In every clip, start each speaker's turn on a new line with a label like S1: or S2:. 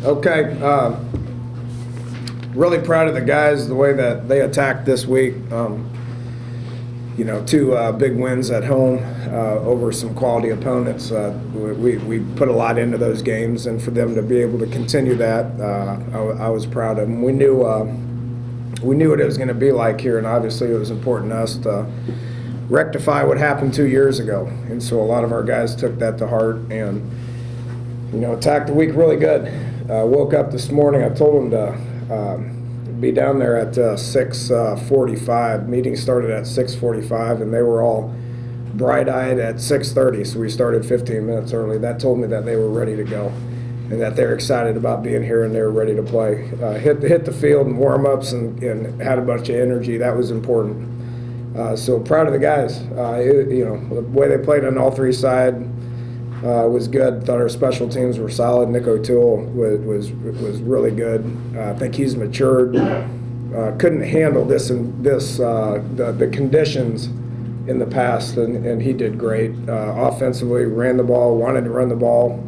S1: Okay. Really proud of the guys, the way that they attacked this week. Two big wins at home over some quality opponents. We put a lot into those games, and for them to be able to continue that, I was proud of them. We knew what it was going to be like here, and obviously it was important to us to rectify what happened 2 years ago. And so a lot of our guys took that to heart and, attacked the week really good. Woke up this morning, I told them to be down there at 6:45. Meeting started at 6:45, and they were all bright-eyed at 6:30, so we started 15 minutes early. That told me that they were ready to go and that they're excited about being here and they're ready to play. Hit the field and warm-ups and had a bunch of energy. That was important. So proud of the guys. The way they played on all three sides was good. Thought our special teams were solid. Nick O'Toole was really good. I think he's matured. Couldn't handle the conditions in the past, and he did great. Offensively, ran the ball, wanted to run the ball.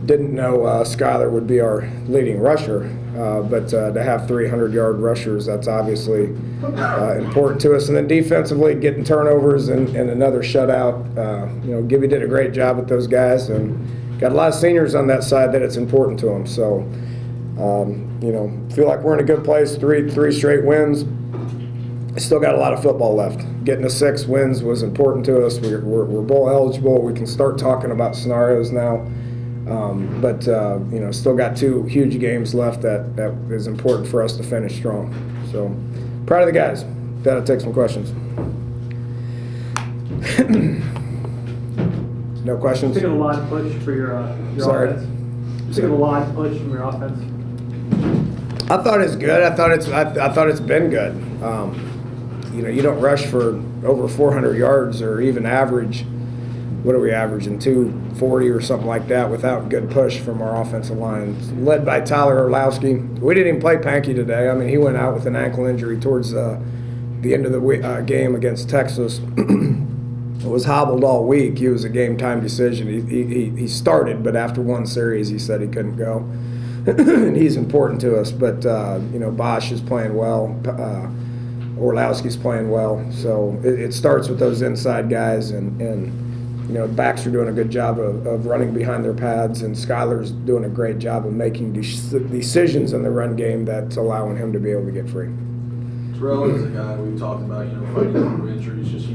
S1: Didn't know Skyler would be our leading rusher, but to have 300-yard rushers, that's obviously important to us. And then defensively, getting turnovers and another shutout. Gibby did a great job with those guys, and got a lot of seniors on that side that it's important to them. So, feel like we're in a good place. Three straight wins. Still got a lot of football left. Getting to 6 wins was important to us. We're bowl eligible. We can start talking about scenarios now. But still got 2 huge games left that is important for us to finish strong. So, proud of the guys. That'll take some questions. No questions?
S2: Taking a lot of push for your offense. Taking a lot of push from your offense.
S1: I thought it's good. I thought it's been good. You don't rush for over 400 yards or even average. What are we averaging? 240 or something like that without good push from our offensive line. Led by Tyler Orlowski. We didn't even play Pankey today. I mean, he went out with an ankle injury towards the end of the game against Texas. Was hobbled all week. He was a game-time decision. He started, but after one series, he said he couldn't go. And he's important to us. But, Bosch is playing well. Orlowski's playing well. So it starts with those inside guys, and backs are doing a good job of running behind their pads, and Skyler's doing a great job of making decisions in the run game that's allowing him to be able to get free.
S3: Terrell is a guy we've talked about, fighting through injuries, just,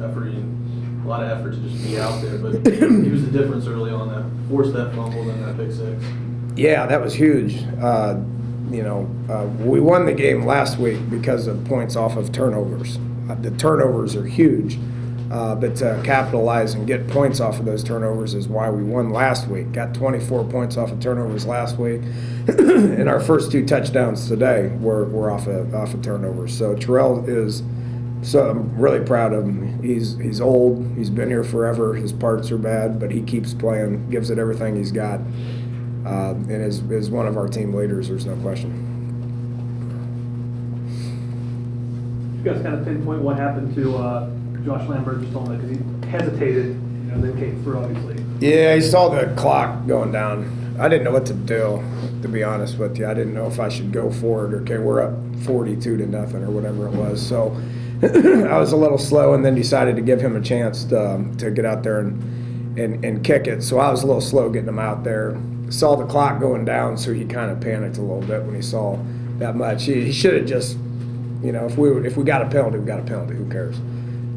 S3: effort, and a lot of effort to just be out there. But he was the difference early on, that forced that fumble and that pick 6.
S1: Yeah, that was huge. We won the game last week because of points off of turnovers. The turnovers are huge. But to capitalize and get points off of those turnovers is why we won last week. Got 24 points off of turnovers last week. And our first 2 touchdowns today were off of turnovers. So Terrell I'm really proud of him. He's old. He's been here forever. His parts are bad, but he keeps playing, gives it everything he's got, and is one of our team leaders. There's no question.
S2: You guys kind of pinpoint what happened to Josh Lambert just on that, because he hesitated, then came through, obviously.
S1: Yeah, he saw the clock going down. I didn't know what to do, to be honest with you. I didn't know if I should go for it. Okay, we're up 42-0 or whatever it was. So I was a little slow, and then decided to give him a chance to get out there and kick it. So I was a little slow getting him out there. Saw the clock going down, so he kind of panicked a little bit when he saw that much. He should have just, if we got a penalty, we got a penalty. Who cares?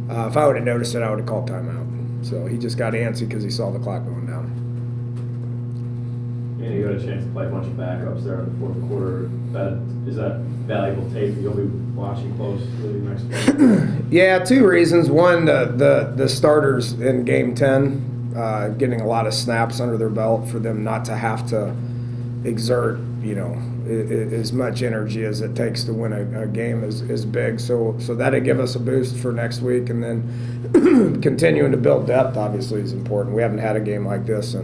S1: If I would have noticed it, I would have called timeout. So he just got antsy because he saw the clock going down.
S4: And you got a chance to play a bunch of backups there in the fourth quarter. Is that valuable tape you'll be watching closely next week?
S1: Yeah, 2 reasons. One, the starters in Game 10 getting a lot of snaps under their belt for them not to have to exert, as much energy as it takes to win a game is big. So that'll give us a boost for next week. And then continuing to build depth, obviously, is important. We haven't had a game like this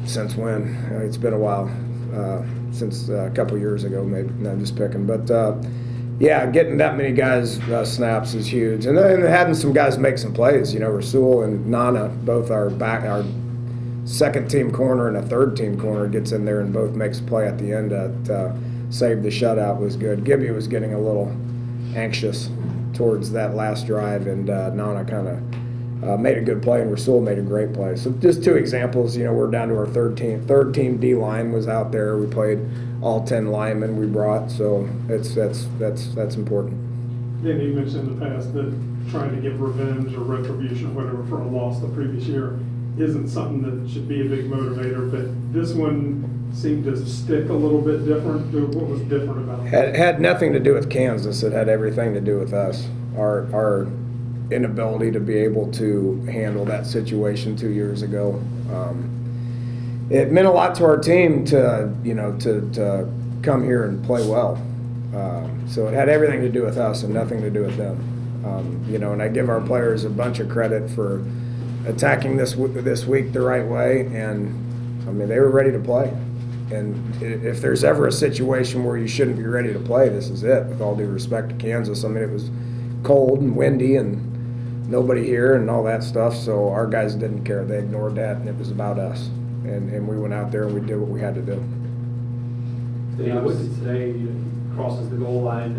S1: since when? It's been a while, since a couple years ago, maybe. No, I'm just picking. But, getting that many guys snaps is huge. And then having some guys make some plays. Rasul and Nana, both our second-team corner and a third-team corner gets in there and both makes a play at the end to save the shutout was good. Gibby was getting a little anxious towards that last drive, and Nana kind of made a good play, and Rasul made a great play. So just two examples. We're down to our third team. Third team D line was out there. We played all 10 linemen we brought, so that's important.
S5: Danny, you mentioned in the past that trying to get revenge or retribution or whatever for a loss the previous year isn't something that should be a big motivator, but this one seemed to stick a little bit different. What was different about it?
S1: It had nothing to do with Kansas. It had everything to do with us. Our inability to be able to handle that situation 2 years ago. It meant a lot to our team to come here and play well. So it had everything to do with us and nothing to do with them. And I give our players a bunch of credit for attacking this week the right way, and I mean, they were ready to play. And if there's ever a situation where you shouldn't be ready to play, this is it, with all due respect to Kansas. I mean, it was cold and windy and nobody here and all that stuff, so our guys didn't care. They ignored that, and it was about us. And we went out there and we did what we had to do.
S4: Today, he crosses the goal line,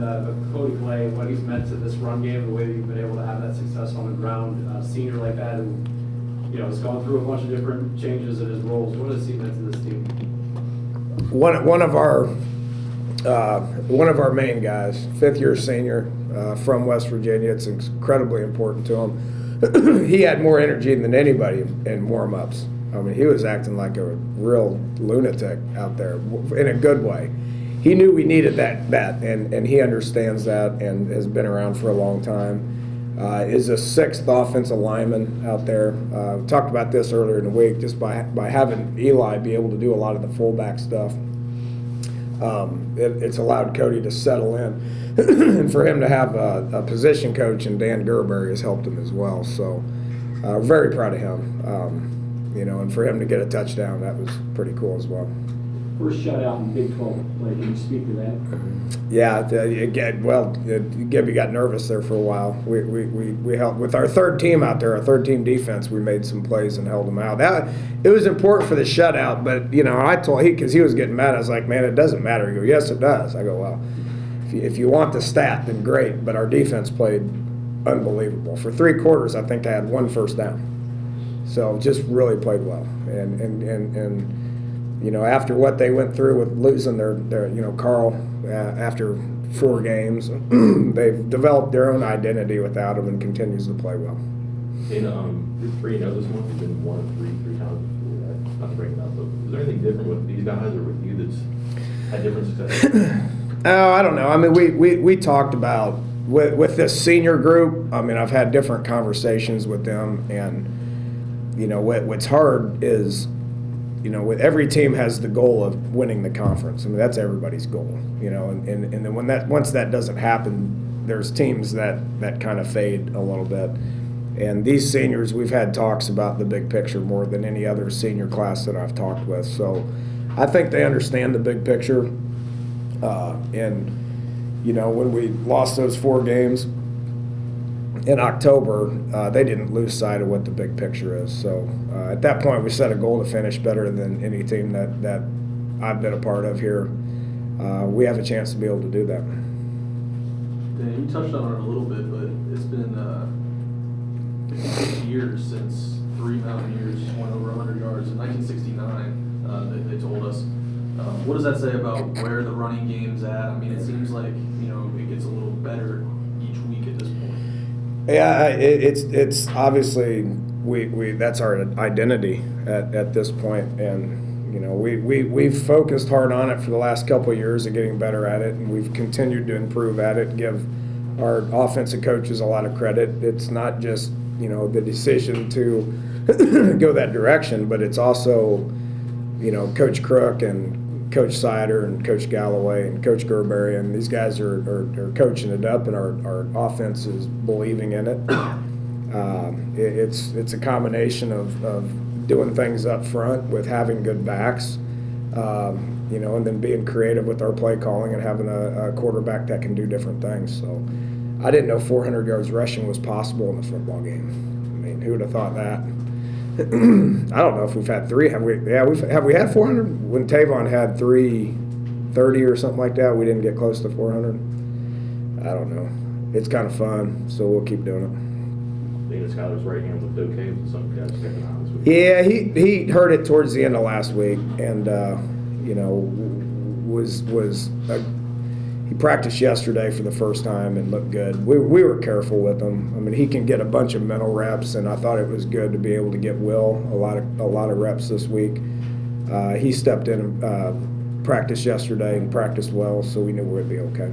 S4: Cody Clay, what he's meant to this run game, the way that you've been able to have that success on the ground, senior like that, and has gone through a bunch of different changes in his roles. What has he meant to this team?
S1: One of our main guys, fifth-year senior from West Virginia. It's incredibly important to him. He had more energy than anybody in warm-ups. I mean, he was acting like a real lunatic out there in a good way. He knew we needed that, and he understands that and has been around for a long time. Is a sixth offensive lineman out there. We talked about this earlier in the week, just by having Eli be able to do a lot of the fullback stuff. It's allowed Cody to settle in, and for him to have a position coach, and Dan Gerberry has helped him as well. So very proud of him. And for him to get a touchdown, that was pretty cool as well.
S6: First shutout in Big 12 play. Can you speak to that?
S1: Yeah, Gibby got nervous there for a while. We helped with our third team out there, our third team defense. We made some plays and held them out. It was important for the shutout, but I told because he was getting mad. I was like, man, it doesn't matter. He goes, yes, it does. I go, well, if you want the stat, then great. But our defense played unbelievable. For 3 quarters, I think I had 1 first down. So just really played well. And after what they went through with losing their Carl after 4 games, they've developed their own identity without him and continues to play well.
S7: You're 3-0 this month. You've been 1-3 times before that. Not to bring it up, but is there anything different with these guys or with you that's had different success?
S1: Oh, I don't know. I mean, we talked about with this senior group. I mean, I've had different conversations with them, and what's hard is, with every team has the goal of winning the conference. I mean, that's everybody's goal, and then once that doesn't happen, there's teams that kind of fade a little bit. And these seniors, we've had talks about the big picture more than any other senior class that I've talked with. So I think they understand the big picture. When we lost those 4 games in October, they didn't lose sight of what the big picture is. So at that point, we set a goal to finish better than any team that I've been a part of here. We have a chance to be able to do that.
S3: Dan, you touched on it a little bit, but it's been 50 years since 3 Mountaineers went over 100 yards. In 1969, they told us. What does that say about where the running game's at? I mean, it seems like it gets a little better each week at this point.
S1: Yeah, it's obviously we that's our identity at this point, and we've focused hard on it for the last couple of years of getting better at it, and we've continued to improve at it. Give our offensive coaches a lot of credit. It's not just the decision to go that direction, but it's also Coach Crook and Coach Sider and Coach Galloway and Coach Gerberry, and these guys are coaching it up, and our offense is believing in it. It's a combination of doing things up front with having good backs, and then being creative with our play calling and having a quarterback that can do different things. So I didn't know 400 yards rushing was possible in the football game. I mean, who would have thought that? I don't know if we've had 3. Have we? Yeah, have we had 400? When Tavon had 330 or something like that, we didn't get close to 400. I don't know. It's kind of fun, so we'll keep doing it.
S7: I think it's Skyler's right hand looked okay with some guys stepping out this week.
S1: Yeah, he hurt it towards the end of last week, and you know, he practiced yesterday for the first time and looked good. We were careful with him. I mean, he can get a bunch of mental reps, and I thought it was good to be able to get Will a lot of reps this week. He stepped in and practiced yesterday and practiced well, so we knew we'd be okay.